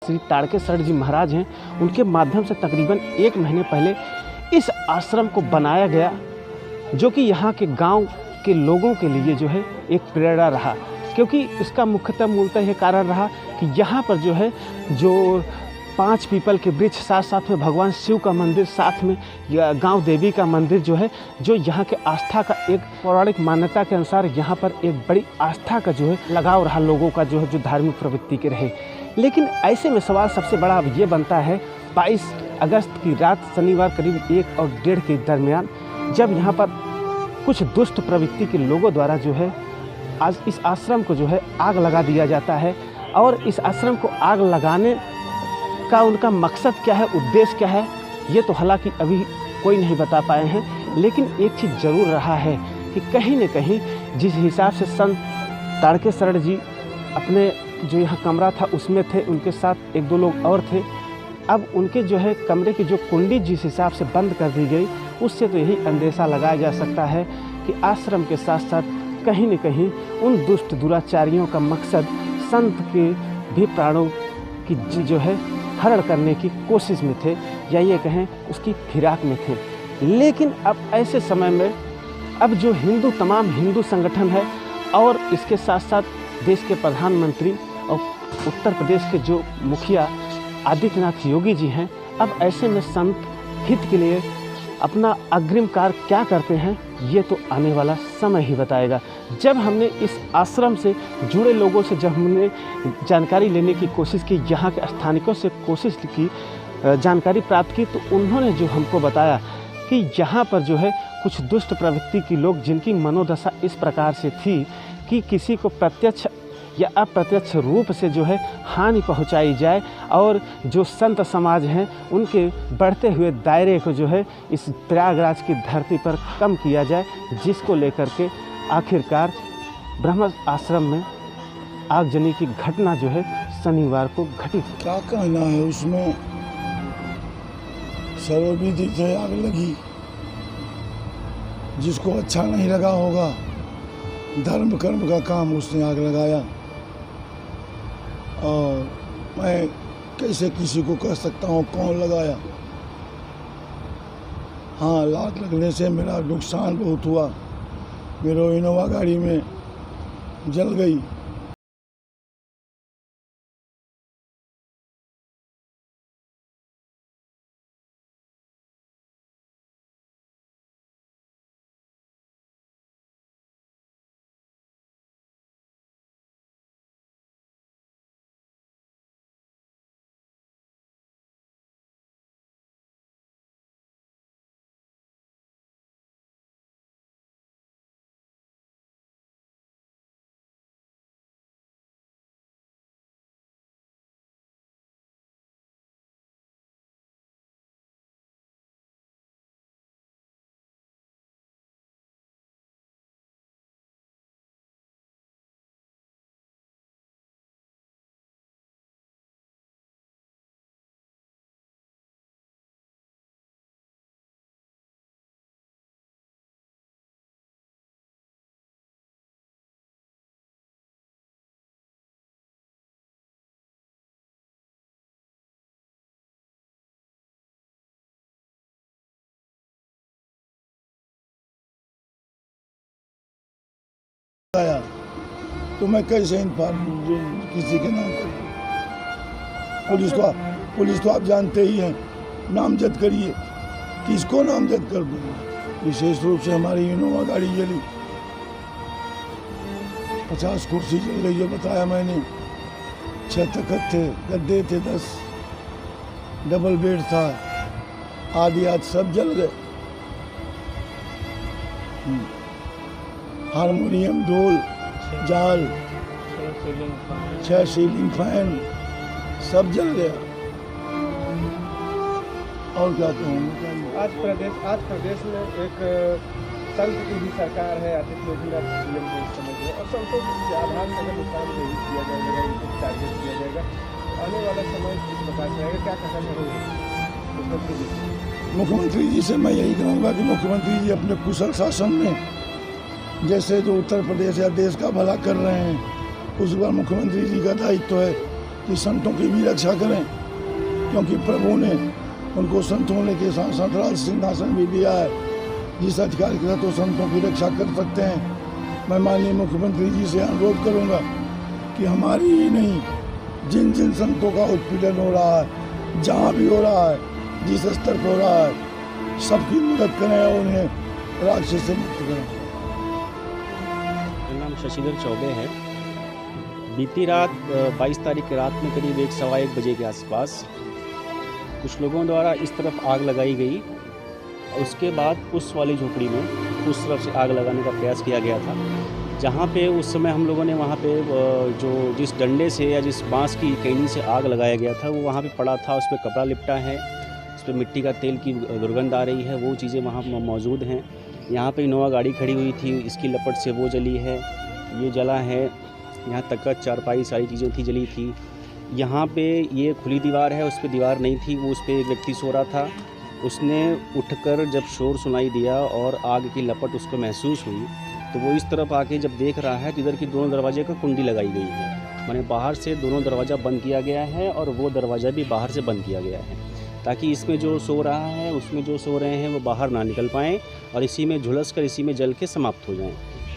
श्री ताड़केश्वर जी महाराज हैं, उनके माध्यम से तकरीबन 1 महीने पहले इस आश्रम को बनाया गया, जो कि यहाँ के गांव के लोगों के लिए जो है एक प्रेरणा रहा। क्योंकि इसका मूलतः ये कारण रहा कि यहाँ पर जो है जो 5 पीपल के वृक्ष, साथ में भगवान शिव का मंदिर, साथ में गांव देवी का मंदिर जो है, जो यहाँ के आस्था का एक पौराणिक मान्यता के अनुसार यहाँ पर एक बड़ी आस्था का जो है लगाव रहा लोगों का, जो है जो धार्मिक प्रवृत्ति के रहे। लेकिन ऐसे में सवाल सबसे बड़ा अब ये बनता है 22 अगस्त की रात शनिवार करीब 1 और 1:30 के दरमियान, जब यहाँ पर कुछ दुष्ट प्रवृत्ति के लोगों द्वारा जो है आज इस आश्रम को जो है आग लगा दिया जाता है। और इस आश्रम को आग लगाने का उनका मकसद क्या है, उद्देश्य क्या है, ये तो हालांकि अभी कोई नहीं बता पाए हैं। लेकिन एक चीज़ ज़रूर रहा है कि कहीं न कहीं जिस हिसाब से संत ताड़केश्वर जी अपने जो यहाँ कमरा था उसमें थे, उनके साथ 1-2 लोग और थे। अब उनके जो है कमरे की जो कुंडी जिस हिसाब से बंद कर दी गई, उससे तो यही अंदेशा लगाया जा सकता है कि आश्रम के साथ साथ कहीं न कहीं उन दुष्ट दुराचारियों का मकसद संत के भी प्राणों की जो है हरण करने की कोशिश में थे, या ये कहें उसकी फिराक में थे। लेकिन अब ऐसे समय में अब जो तमाम हिंदू संगठन है और इसके साथ साथ देश के प्रधानमंत्री और उत्तर प्रदेश के जो मुखिया आदित्यनाथ योगी जी हैं, अब ऐसे में संत हित के लिए अपना अग्रिम कार्य क्या करते हैं, ये तो आने वाला समय ही बताएगा। जब हमने इस आश्रम से जुड़े लोगों से जब हमने जानकारी लेने की कोशिश की, यहाँ के स्थानिकों से कोशिश की, जानकारी प्राप्त की, तो उन्होंने जो हमको बताया कि यहाँ पर जो है कुछ दुष्ट प्रवृत्ति के लोग, जिनकी मनोदशा इस प्रकार से थी कि किसी को प्रत्यक्ष या अप्रत्यक्ष रूप से जो है हानि पहुंचाई जाए और जो संत समाज हैं उनके बढ़ते हुए दायरे को जो है इस प्रयागराज की धरती पर कम किया जाए, जिसको लेकर के आखिरकार ब्रह्म आश्रम में आगजनी की घटना जो है शनिवार को घटित। क्या कहना है उसमें? सर्वविधि से आग लगी, जिसको अच्छा नहीं लगा होगा, धर्म कर्म का काम उसने आग लगाया। और मैं कैसे किसी को कह सकता हूँ कौन लगाया। हाँ, लात लगने से मेरा नुकसान बहुत हुआ। मेरा इनोवा गाड़ी में जल गई। तो मैं कैसे किसी के नाम करूं? पुलिस तो आप जानते ही हैं, नामजद करिए, किसको नामजद कर दूँ? विशेष रूप से हमारी इनोवा गाड़ी जली, 50 कुर्सी जल गई, जो बताया मैंने। 6 तख्त थे, गद्दे थे 10, डबल बेड था, आदि सब जल गए। हारमोनियम, ढोल, जाल, 6 सीलिंग फैन सब जल गया। और क्या कहूँ? आज प्रदेश में एक संत की भी सरकार है, आदित्य योगीनाथ सीएम को इस समय और संतों के आधार में अगर नुकसान नहीं किया जाएगा, इनको टारगेट किया जाएगा, आने वाला समय इस प्रकार से आएगा। क्या कहना चाहेंगे मुख्यमंत्री जी से? मैं यही कहूँगा कि मुख्यमंत्री जी अपने कुशल शासन में, जैसे जो उत्तर प्रदेश या देश का भला कर रहे हैं, उस पर मुख्यमंत्री जी का दायित्व है कि संतों की भी रक्षा करें, क्योंकि प्रभु ने उनको संत होने के साथ साथ राज सिंहासन भी दिया है। जिस अधिकार के साथ वो संतों की रक्षा कर सकते हैं। मैं माननीय मुख्यमंत्री जी से अनुरोध करूंगा कि हमारी ही नहीं, जिन जिन संतों का उत्पीड़न हो रहा है, जहाँ भी हो रहा है, जिस स्तर पर हो रहा है, सबकी मदद करें और उन्हें राक्षस से मुक्त करें। मेरा नाम शशिधर चौबे है। बीती रात 22 तारीख की रात में करीब 1-1:15 बजे के आसपास कुछ लोगों द्वारा इस तरफ आग लगाई गई और उसके बाद उस वाली झोपड़ी में उस तरफ से आग लगाने का प्रयास किया गया था, जहाँ पे उस समय हम लोगों ने वहाँ पे जो जिस डंडे से या जिस बांस की कैनी से आग लगाया गया था वो वहाँ पे पड़ा था। उस पर कपड़ा लिपटा है, उस पर मिट्टी का तेल की दुर्गंध आ रही है, वो चीज़ें वहाँ मौजूद हैं। यहाँ पे इनोवा गाड़ी खड़ी हुई थी, इसकी लपट से वो जली है, ये जला है। यहाँ तक चारपाई सारी चीज़ें थी जली थी। यहाँ पे ये खुली दीवार है, उस पर दीवार नहीं थी, वो उस पर एक व्यक्ति सो रहा था। उसने उठकर जब शोर सुनाई दिया और आग की लपट उसको महसूस हुई तो वो इस तरफ आके जब देख रहा है तो इधर की दोनों दरवाजे का कुंडी लगाई गई है, माने बाहर से दोनों दरवाज़ा बंद किया गया है और वो दरवाज़ा भी बाहर से बंद किया गया है, ताकि इसमें जो सो रहा है उसमें जो सो रहे हैं वो बाहर ना निकल पाएँ और इसी में झुलस कर इसी में जल के समाप्त हो जाएँ।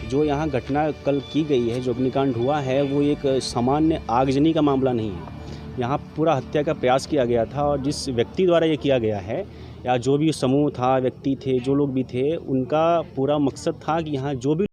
जो यहाँ घटना कल की गई है, जो अग्निकांड हुआ है, वो एक सामान्य आगजनी का मामला नहीं है। यहाँ पूरा हत्या का प्रयास किया गया था और जिस व्यक्ति द्वारा ये किया गया है या जो भी समूह था, व्यक्ति थे, जो लोग भी थे, उनका पूरा मकसद था कि यहाँ जो भी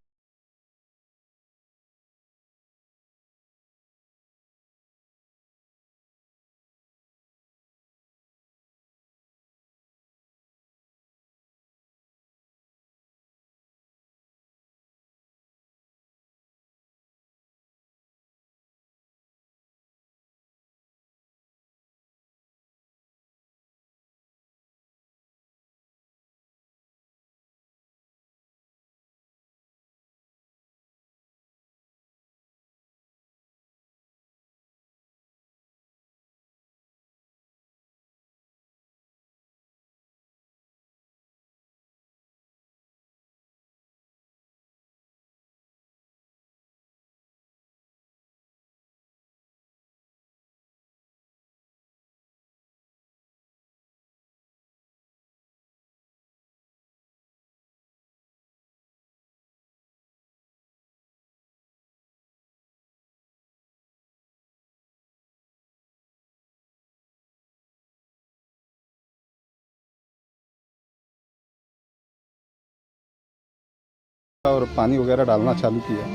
और पानी वगैरह डालना चालू किया।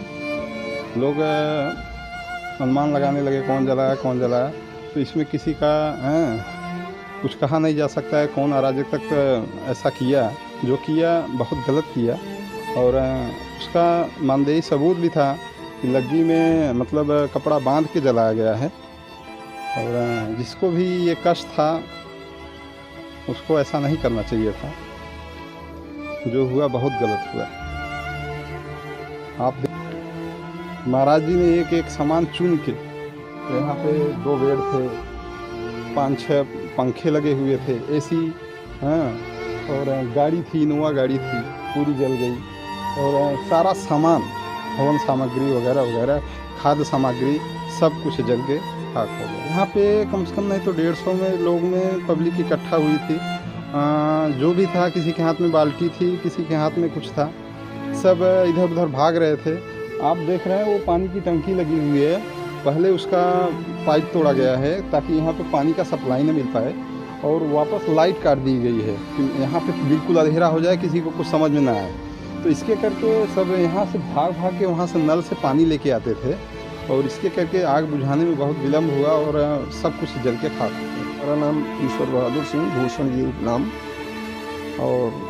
लोग अनुमान लगाने लगे कौन जलाया। तो इसमें किसी का कुछ कहा नहीं जा सकता है कौन अराजकता ऐसा किया। जो किया बहुत गलत किया और उसका मानदेय सबूत भी था कि लग्गी में मतलब कपड़ा बांध के जलाया गया है और जिसको भी ये कष्ट था उसको ऐसा नहीं करना चाहिए था। जो हुआ बहुत गलत हुआ। आप महाराज जी ने एक एक सामान चुन के, यहाँ पे 2 बेड थे, 5-6 पंखे लगे हुए थे, एसी, और गाड़ी थी, इनोवा गाड़ी थी, पूरी जल गई और सारा सामान, हवन सामग्री वगैरह वगैरह, खाद्य सामग्री सब कुछ जल के खाक हो गया। यहाँ पे कम से कम नहीं तो 150 में लोग में पब्लिक इकट्ठा हुई थी। जो भी था, किसी के हाथ में बाल्टी थी, किसी के हाथ में कुछ था, सब इधर उधर भाग रहे थे। आप देख रहे हैं वो पानी की टंकी लगी हुई है, पहले उसका पाइप तोड़ा गया है ताकि यहाँ पे पानी का सप्लाई न मिल पाए और वापस लाइट काट दी गई है कि यहाँ पे बिल्कुल अंधेरा हो जाए, किसी को कुछ समझ में ना आए। तो इसके करके सब यहाँ से भाग के वहाँ से नल से पानी लेके आते थे और इसके करके आग बुझाने में बहुत विलम्ब हुआ और सब कुछ जल के खाक हो गया। मेरा नाम ईश्वर बहादुर सिंह, भूषण जी उपनाम। और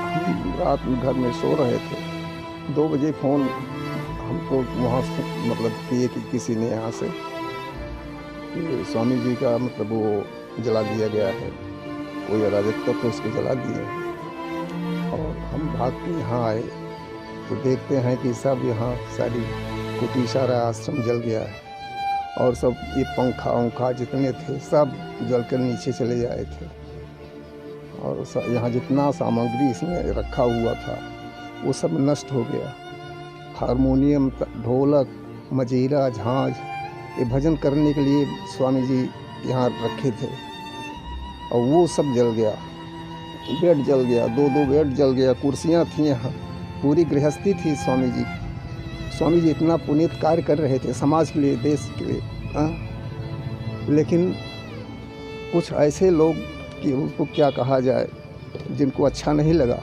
हम रात में घर में सो रहे थे, 2 बजे फ़ोन हमको वहाँ से मतलब किए कि किसी ने यहाँ से कि स्वामी जी का मतलब वो जला दिया गया है, कोई अराजकता तो उसको जला दिए। और हम भाग के यहाँ आए तो देखते हैं कि सब यहाँ सारी कुटी सारा आश्रम जल गया है और सब ये पंखा जितने थे सब जल कर नीचे चले आए थे और यहाँ जितना सामग्री इसमें रखा हुआ था वो सब नष्ट हो गया। हारमोनियम, ढोलक, मजीरा, झांझ ये भजन करने के लिए स्वामी जी यहाँ रखे थे, और वो सब जल गया। बेड जल गया, 2-2 बेड जल गया, कुर्सियाँ थी यहाँ, पूरी गृहस्थी थी स्वामी जी। स्वामी जी इतना पुनीत कार्य कर रहे थे समाज के लिए, देश के लिए, लेकिन कुछ ऐसे लोग कि उसको क्या कहा जाए, जिनको अच्छा नहीं लगा,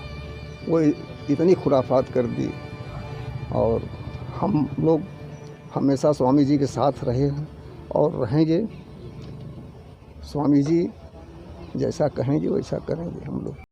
वो इतनी खुराफात कर दी। और हम लोग हमेशा स्वामी जी के साथ रहे हैं और रहेंगे। स्वामी जी जैसा कहेंगे वैसा करेंगे हम लोग।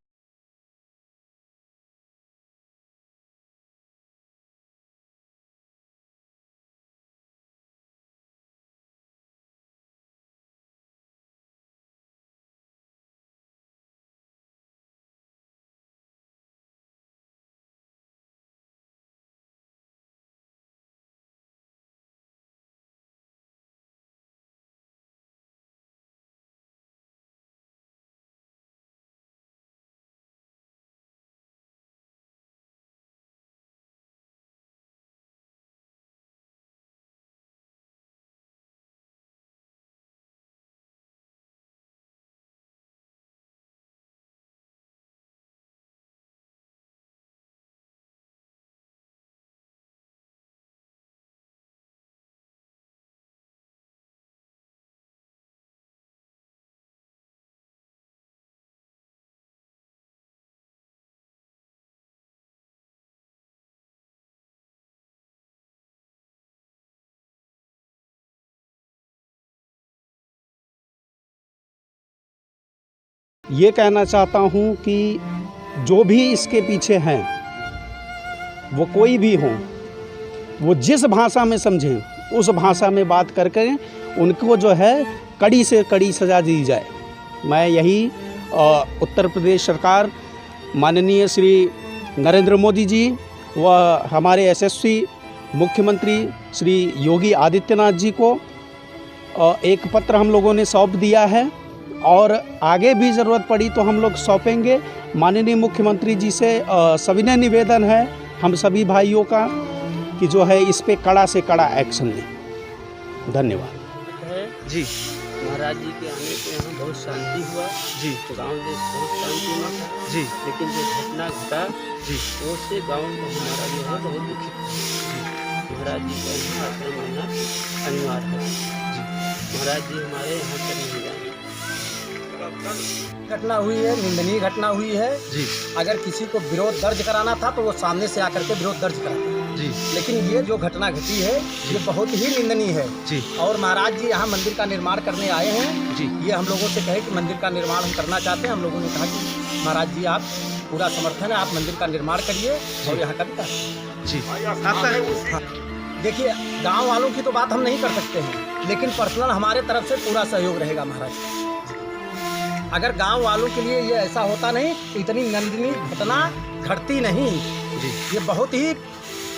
ये कहना चाहता हूँ कि जो भी इसके पीछे हैं, वो कोई भी हो, वो जिस भाषा में समझें उस भाषा में बात करके उनको जो है कड़ी से कड़ी सज़ा दी जाए। मैं यही उत्तर प्रदेश सरकार, माननीय श्री नरेंद्र मोदी जी व हमारे यशस्वी मुख्यमंत्री श्री योगी आदित्यनाथ जी को एक पत्र हम लोगों ने सौंप दिया है, और आगे भी ज़रूरत पड़ी तो हम लोग सौंपेंगे। माननीय मुख्यमंत्री जी से सविनय निवेदन है हम सभी भाइयों का कि जो है इस पे कड़ा से कड़ा एक्शन लें। धन्यवाद जी। महाराज जी के आने से यहाँ बहुत शांति हुआ जी। गांव देश बहुत शांति में था जी। लेकिन जो घटना घटा जी। वो से गांव में हमारा जो है बहुत दुखित था। महाराज जी का यहाँ आश्रम रहना अनिवार्य है। महाराज जी हमारे यहाँ से नहीं जाए। घटना हुई है, निंदनीय घटना हुई है जी। अगर किसी को विरोध दर्ज कराना था तो वो सामने से आकर के विरोध दर्ज कराता जी। लेकिन ये जो घटना घटी है ये बहुत ही निंदनीय है जी। और महाराज जी यहाँ मंदिर का निर्माण करने आए हैं जी। ये हम लोगों से कहे कि मंदिर का निर्माण हम करना चाहते हैं। हम लोगों ने कहा कि महाराज जी आप पूरा समर्थन है, आप मंदिर का निर्माण करिए और यहाँ का विकास जी। देखिए, गाँव वालों की तो बात हम नहीं कर सकते हैं, लेकिन पर्सनल हमारे तरफ से पूरा सहयोग रहेगा। महाराज अगर गांव वालों के लिए ये ऐसा होता नहीं, इतनी निंदनीय घटना घटती नहीं जी। ये बहुत ही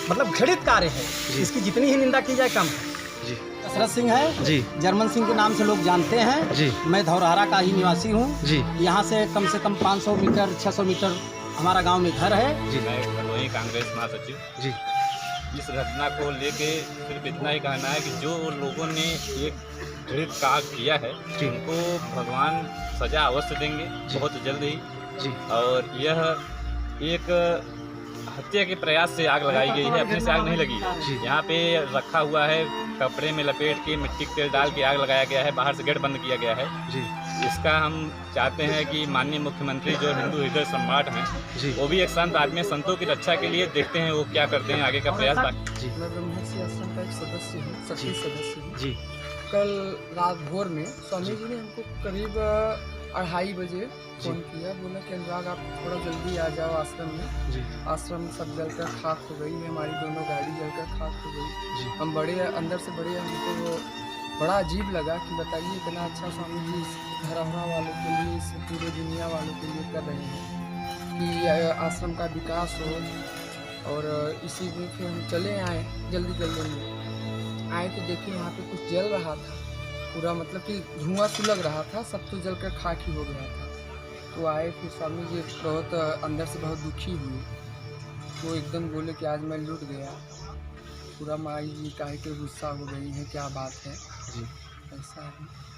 मतलब घृणित कार्य है, इसकी जितनी ही निंदा की जाए कम है। जी। दशरथ सिंह है जी। जर्मन सिंह के नाम से लोग जानते हैं जी। मैं धौरहरा का ही निवासी हूँ जी। यहाँ से कम 500 मीटर 600 मीटर हमारा गांव में घर है जी। मैं भदोही कांग्रेस महासचिव जी। इस घटना को लेके सिर्फ इतना ही कहना है कि जो लोगों ने एक घृणित कार्य किया है उनको भगवान सजा अवश्य देंगे बहुत जल्द ही जी। और यह एक हत्या के प्रयास से आग लगाई गई है, अपने से आग नहीं लगी। यहाँ पे रखा हुआ है, कपड़े में लपेट के मिट्टी के तेल डाल के आग लगाया गया है, बाहर से गेट बंद किया गया है जी। इसका हम चाहते हैं कि माननीय मुख्यमंत्री जो हिंदू हृदय सम्राट हैं वो भी एक संत आदमी, संतों की रक्षा के लिए देखते हैं वो क्या करते हैं आगे का प्रयास। जी। मैं ब्रह्मर्षि आश्रम का एक सदस्य हूँ, सचिव सदस्य हूँ। जी। कल रात भोर में स्वामी जी ने हमको करीब 2:30 बजे फ़ोन किया, बोला कि अनुराग आप थोड़ा जल्दी आ जाओ आश्रम में। जी। आश्रम सब जलकर खाक हो गई है, हमारी दोनों गाड़ी जलकर खाक हो गई। जी। हम बड़े अंदर से बड़े हमको वो बड़ा अजीब लगा कि बताइए इतना अच्छा स्वामी जी इस धरोहरा वालों के लिए, इस पूरे दुनिया वालों के लिए कर रहे हैं कि आश्रम का विकास हो। और इसी में फिर हम चले आए जल्दी में आए तो देखिए वहाँ पे कुछ जल रहा था पूरा, मतलब कि धुआं सुलग रहा था, सब तो जलकर खाक ही हो गया था। तो आए फिर स्वामी जी बहुत अंदर से बहुत दुखी हुए, तो एकदम बोले कि आज मैं लूट गया। पूरा माई जी काहे के गुस्सा हो गई है, क्या बात है जी। ऐसा है।